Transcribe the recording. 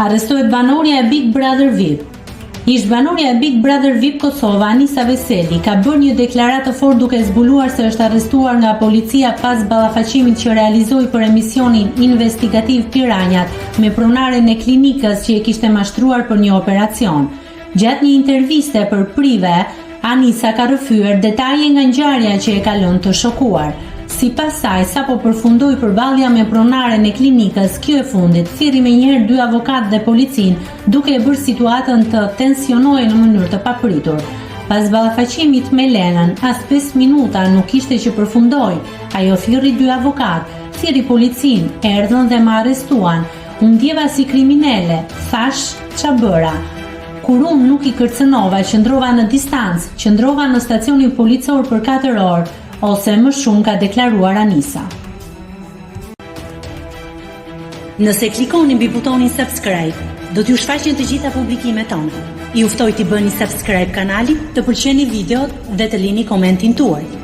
Arrestohet banorja e Big Brother VIP. Ish banorja e Big Brother VIP Kosova, Anisa Veseli, ka bërë një deklaratë të fortë duke zbuluar se është arrestuar nga policia pas ballafaqimit që realizoi për emisionin investigativ Piranjat me pronaren e klinikës që e kishte mashtruar për një operacion. Gjatë një interviste për Prive, Anisa ka rrëfyer detaje nga ngjarja që e ka lënë të shokuar. Sipas saj, sapo përfundoi përballja me pronaren e klinikës, kjo e fundit, thirri menjëherë 2 avokatë dhe policinë, duke e bërë situatën të tensionojë në mënyrë të papritur. Pas ballafaqimit me Lenën, as 5 minuta nuk ishte që përfundoi. Ajo thirri 2 avokatë, thirri policinë, erdhën dhe më arrestuan. Unë ndjeva si kriminale, thash, ç'a bëra? Kur unë nuk i kërcënova, qëndrova në distancë, qëndrova në stacionin policor për 4 orë, ose më shumë, ka deklaruar Anisa. Nëse klikoni mbi butonin subscribe, do t'ju shfaqen të gjitha publikimet tona. Ju ftoj t'i bëni subscribe kanalit, të pëlqeni videot dhe të lini komentin tuaj.